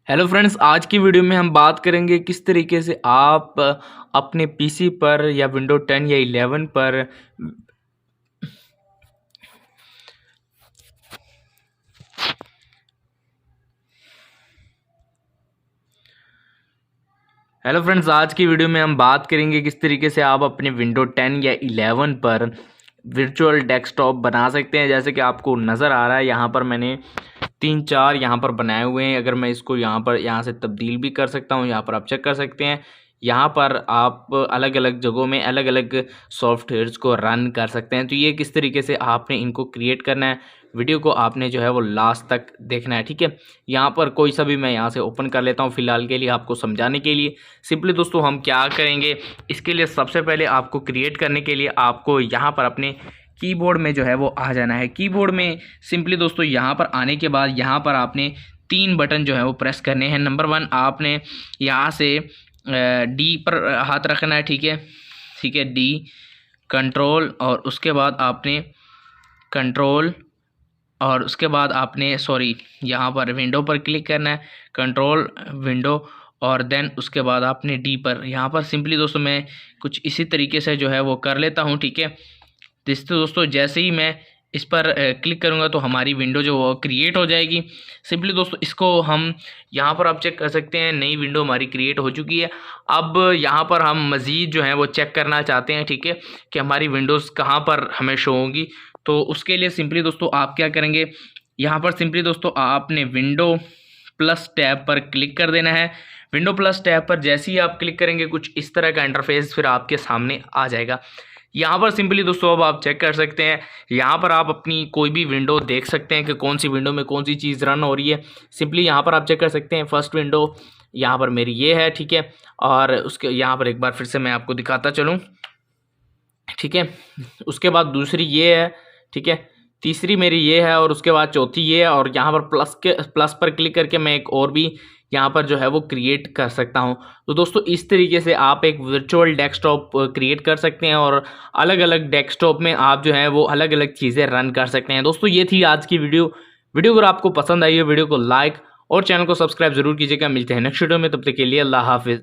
Hello friends, आज की video में हम बात करेंगे किस तरीके से आप अपने पीसी पर या विंडो 10 या 11 पर। हेलो फ्रेंड्स, आज की वीडियो में हम बात करेंगे किस तरीके से आप अपने विंडो 10 या 11 पर वर्चुअल डेस्कटॉप बना सकते हैं। जैसे कि आपको नज़र आ रहा है, यहाँ पर मैंने 3-4 यहाँ पर बनाए हुए हैं। अगर मैं इसको यहाँ से तब्दील भी कर सकता हूँ, यहाँ पर आप चेक कर सकते हैं। यहाँ पर आप अलग अलग जगहों में अलग अलग सॉफ्टवेयर्स को रन कर सकते हैं। तो ये किस तरीके से आपने इनको क्रिएट करना है, वीडियो को आपने जो है वो लास्ट तक देखना है, ठीक है। यहाँ पर कोई सा भी मैं यहाँ से ओपन कर लेता हूँ फ़िलहाल के लिए आपको समझाने के लिए। सिंपली दोस्तों हम क्या करेंगे, इसके लिए सबसे पहले आपको क्रिएट करने के लिए आपको यहाँ पर अपने कीबोर्ड में जो है वो आ जाना है। कीबोर्ड में सिंपली दोस्तों यहाँ पर आने के बाद यहाँ पर आपने 3 बटन जो है वो प्रेस करने हैं। नंबर 1 आपने यहाँ से डी पर हाथ रखना है, ठीक है, ठीक है, डी कंट्रोल, और उसके बाद आपने कंट्रोल, और उसके बाद आपने यहाँ पर विंडो पर क्लिक करना है, कंट्रोल विंडो, और देन उसके बाद आपने डी पर। यहाँ पर सिंपली दोस्तों मैं कुछ इसी तरीके से जो है वो कर लेता हूँ, ठीक है। दोस्तों जैसे ही मैं इस पर क्लिक करूँगा तो हमारी विंडो जो वो क्रिएट हो जाएगी। सिंपली दोस्तों इसको हम यहाँ पर आप चेक कर सकते हैं, नई विंडो हमारी क्रिएट हो चुकी है। अब यहाँ पर हम मज़ीद जो है वो चेक करना चाहते हैं, ठीक है, कि हमारी विंडोज़ कहाँ पर हमें शो होंगी। तो उसके लिए सिंपली दोस्तों आप क्या करेंगे, यहाँ पर सिंपली दोस्तों आपने विंडो प्लस टैब पर क्लिक कर देना है। विंडो प्लस टैब पर जैसे ही आप क्लिक करेंगे कुछ इस तरह का इंटरफेस फिर आपके सामने आ जाएगा। यहाँ पर सिंपली दोस्तों अब आप चेक कर सकते हैं, यहाँ पर आप अपनी कोई भी विंडो देख सकते हैं कि कौन सी विंडो में कौन सी चीज़ रन हो रही है। सिंपली यहाँ पर आप चेक कर सकते हैं, फर्स्ट विंडो यहाँ पर मेरी ये है, ठीक है। और उसके यहाँ पर एक बार फिर से मैं आपको दिखाता चलूँ, ठीक है। उसके बाद दूसरी ये है, ठीक है, तीसरी मेरी ये है, और उसके बाद चौथी ये है। और यहाँ पर प्लस पर क्लिक करके मैं एक और भी यहाँ पर जो है वो क्रिएट कर सकता हूँ। तो दोस्तों इस तरीके से आप एक वर्चुअल डेस्कटॉप क्रिएट कर सकते हैं, और अलग अलग डेस्कटॉप में आप जो है वो अलग अलग चीज़ें रन कर सकते हैं। दोस्तों ये थी आज की वीडियो अगर आपको पसंद आई है, वीडियो को लाइक और चैनल को सब्सक्राइब जरूर कीजिएगा। मिलते हैं नेक्स्ट वीडियो में, तब तक के लिए अल्लाह हाफिज़।